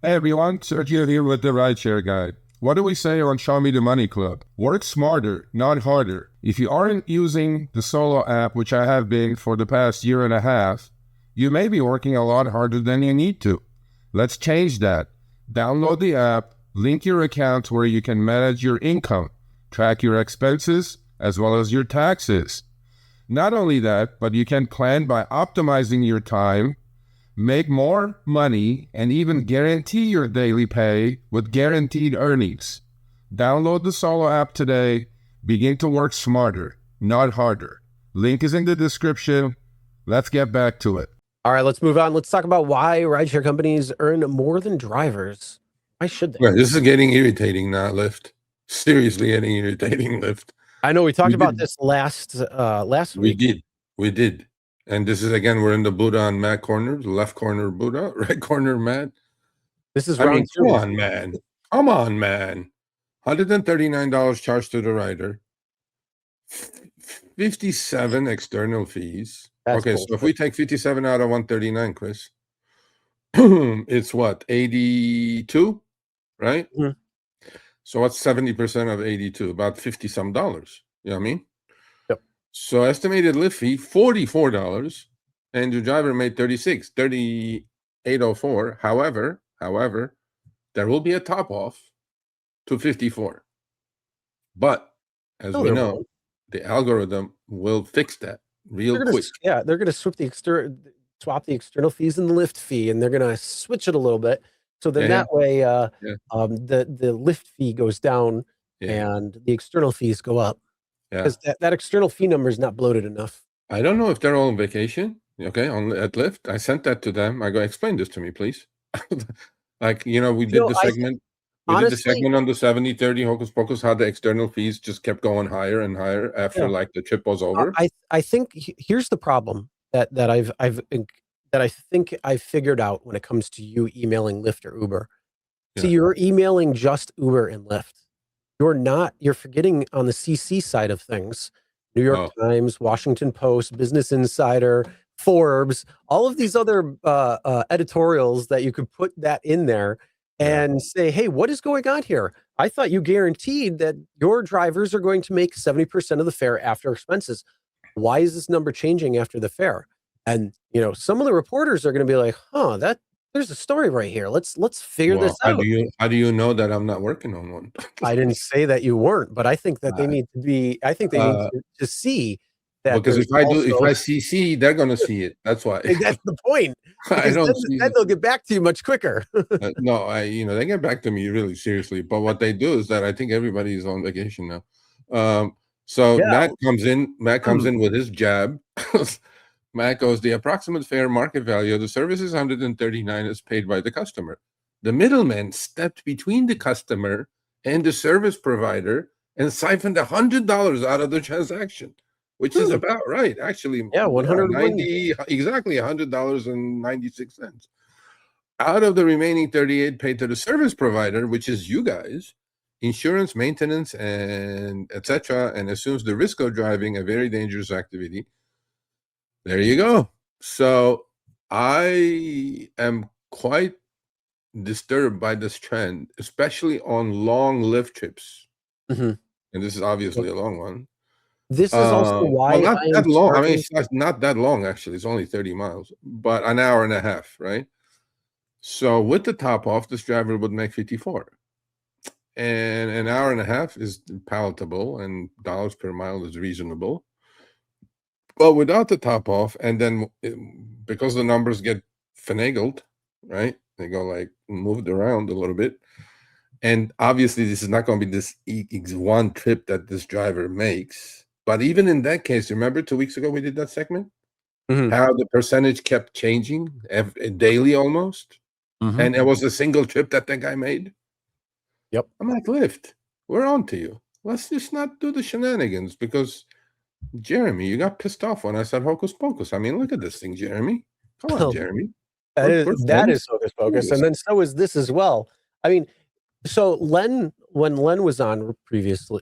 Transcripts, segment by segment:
Hey everyone, Sergio here with the Rideshare Guide. What do we say on Show Me the Money Club? Work smarter, not harder. If you aren't using the Solo app, which I have been for the past year and a half, you may be working a lot harder than you need to. Let's change that. Download the app, link your account where you can manage your income, track your expenses, as well as your taxes. Not only that, but you can plan by optimizing your time, make more money, and even guarantee your daily pay with guaranteed earnings. Download the Solo app today. Begin to work smarter, not harder. Link is in the description. Let's get back to it. All right, let's move on. Let's talk about why rideshare companies earn more than drivers. Why should they? Well, this is getting irritating now, Lyft. Seriously getting irritating, Lyft. I know we talked about this last week. We did. And this is, again, we're in the Buddha and Matt corner. Left corner Buddha, right corner Matt. This is round two. Come on, man. Come on, man. $139 charged to the rider. 57 external fees. That's okay, bullshit. So if we take 57 out of 139, Chris, it's what, 82, right? Mhm. So what's 70% of 82? About 50 some dollars. You know what I mean? Yep. So estimated Lyft fee, $44, and your driver made 3804. However, there will be a top off to 54. But as we know, the algorithm will fix that real quick. They're going to swap the external fees and the Lyft fee, and they're going to switch it a little bit. So then that way, the Lyft fee goes down and the external fees go up. Because that external fee number is not bloated enough. I don't know if they're all on vacation. Okay, at Lyft, I sent that to them. I go, explain this to me, please. Like, we did the segment. We did the segment on the 70-30 hocus pocus, how the external fees just kept going higher and higher after like the trip was over. I think here's the problem that I think I've figured out when it comes to you emailing Lyft or Uber. So you're emailing just Uber and Lyft. You're forgetting on the CC side of things, New York Times, Washington Post, Business Insider, Forbes, all of these other editorials that you could put that in there and say, hey, what is going on here? I thought you guaranteed that your drivers are going to make 70% of the fare after expenses. Why is this number changing after the fare? And, some of the reporters are going to be like, there's a story right here. Let's figure this out. How do you know that I'm not working on one? I didn't say that you weren't, but I think that they need to be, I think they need to see that. Because if I CC, they're going to see it. That's why. That's the point. Then they'll get back to you much quicker. No, they get back to me really seriously. But what they do is that I think everybody's on vacation now. Matt comes in with his jab. Matt goes, the approximate fair market value of the service is $139 is paid by the customer. The middleman stepped between the customer and the service provider and siphoned $100 out of the transaction, which is about right, actually. Yeah, $190, exactly $100.96. Out of the remaining 38 paid to the service provider, which is you guys, insurance, maintenance, and etc., and assumes the risk of driving a very dangerous activity. There you go. So I am quite disturbed by this trend, especially on long Lyft trips. And this is obviously a long one. This is also why not that long. I mean, it's not that long, actually. It's only 30 miles, but an hour and a half, right? So with the top off, this driver would make 54. And an hour and a half is palatable, and dollars per mile is reasonable. Well, without the top off, and then because the numbers get finagled, right? They go like moved around a little bit. And obviously, this is not going to be this one trip that this driver makes. But even in that case, remember 2 weeks ago we did that segment? How the percentage kept changing daily almost? And it was a single trip that guy made? Yep. I'm like, Lyft, we're on to you. Let's just not do the shenanigans because... Jeremy, you got pissed off when I said hocus pocus. I mean, look at this thing, Jeremy. Come on, Jeremy. That is hocus pocus. And then so is this as well. I mean, so when Len was on previously,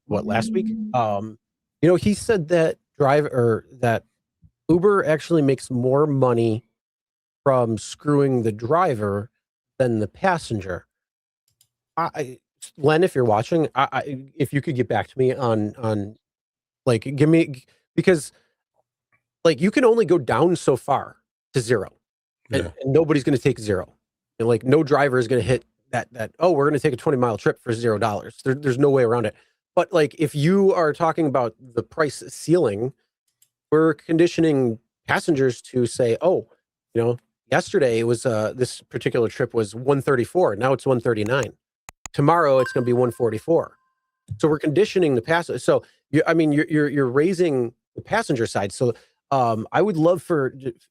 last week, he said that that Uber actually makes more money from screwing the driver than the passenger. Len, if you're watching, if you could get back to me on like, give me, because like you can only go down so far to zero, and nobody's going to take zero, and like no driver is going to hit that. Oh, we're going to take a 20-mile trip for $0. There's no way around it. But like if you are talking about the price ceiling, we're conditioning passengers to say, oh, you know, yesterday it was this particular trip was 134. Now it's 139. Tomorrow it's going to be 144. So we're conditioning the passenger. So you're raising the passenger side. So I would love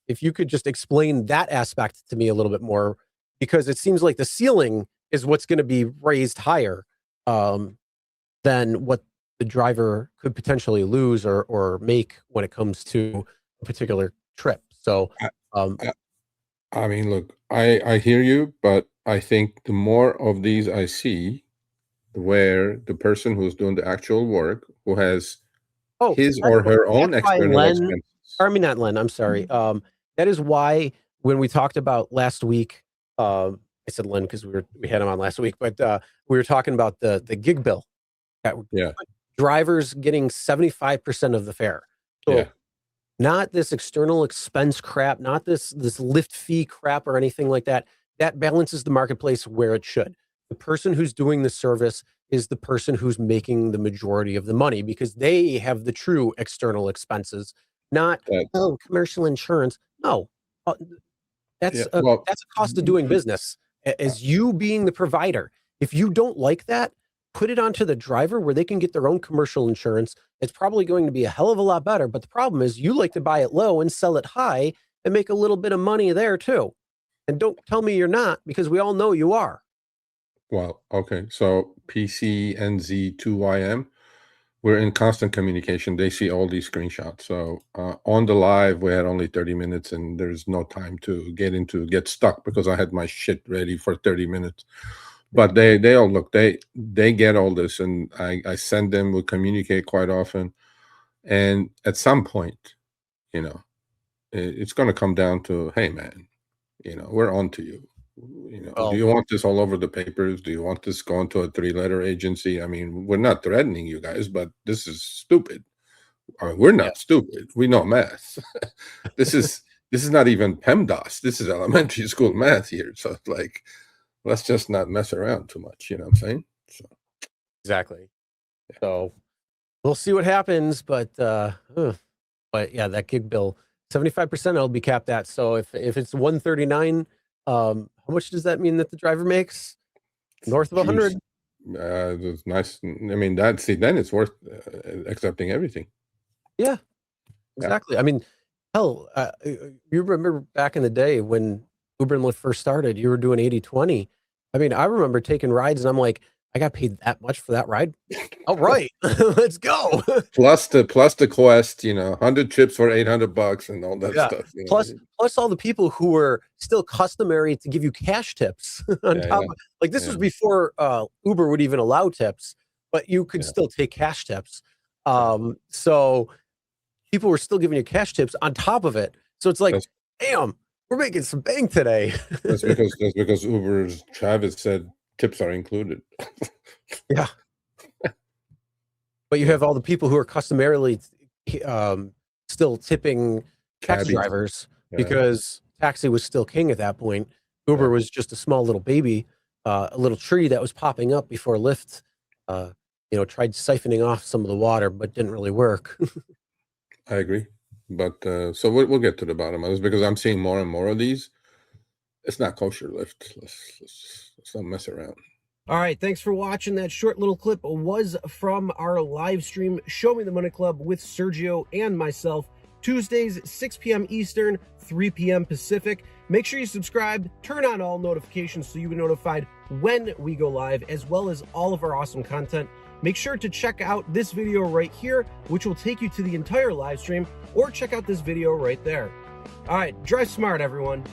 if you could just explain that aspect to me a little bit more, because it seems like the ceiling is what's going to be raised higher than what the driver could potentially lose or make when it comes to a particular trip. So I mean, look, I hear you, but I think the more of these I see, where the person who's doing the actual work, who has his or her own external expenses. I mean, not Len, I'm sorry. That is why when we talked about last week, I said Len because we had him on last week, but we were talking about the gig bill. Drivers getting 75% of the fare. So not this external expense crap, not this Lyft fee crap or anything like that. That balances the marketplace where it should. The person who's doing the service is the person who's making the majority of the money, because they have the true external expenses, not commercial insurance. No, that's a cost of doing business. As you being the provider, if you don't like that, put it onto the driver where they can get their own commercial insurance. It's probably going to be a hell of a lot better. But the problem is you like to buy it low and sell it high and make a little bit of money there too. And don't tell me you're not, because we all know you are. Well, okay. So PCNZ2YM, we're in constant communication. They see all these screenshots. So on the live, we had only 30 minutes and there's no time to get stuck because I had my shit ready for 30 minutes. But they all look, they get all this, and I send them, we communicate quite often. And at some point, you know, it's going to come down to, hey, man, you know, we're on to you. You know, do you want this all over the papers? Do you want this going to a 3-letter agency? I mean, we're not threatening you guys, but this is stupid. I mean, we're not stupid. We know math. This is not even PEMDAS. This is elementary school math here. So like, let's just not mess around too much. You know what I'm saying? So. Exactly. So we'll see what happens, but yeah, that gig bill, 75% I'll be capped at. So if it's 139, how much does that mean that the driver makes? North of 100. It's nice. I mean, then it's worth accepting everything. Yeah, exactly. I mean, hell, you remember back in the day when Uber and Lyft first started, you were doing 80-20. I mean, I remember taking rides and I'm like, I got paid that much for that ride. All right, let's go. Plus the quest, you know, 100 trips for $800 and all that stuff. You know? Plus all the people who were still customary to give you cash tips on top of, like this was before Uber would even allow tips, but you could still take cash tips. So people were still giving you cash tips on top of it. So it's like, damn, we're making some bang today. that's because Uber's Travis said tips are included. Yeah. But you have all the people who are customarily still tipping taxi drivers because taxi was still king at that point. Uber was just a small little baby, a little tree that was popping up before Lyft, tried siphoning off some of the water, but didn't really work. I agree. But so we'll get to the bottom of this because I'm seeing more and more of these. It's not kosher, Lyft. Let's not mess around. All right, thanks for watching. That short little clip was from our live stream, Show Me the Money Club with Sergio and myself, Tuesdays, 6 p.m. Eastern, 3 p.m. Pacific. Make sure you subscribe, turn on all notifications so you'll be notified when we go live, as well as all of our awesome content. Make sure to check out this video right here, which will take you to the entire live stream, or check out this video right there. All right, drive smart, everyone.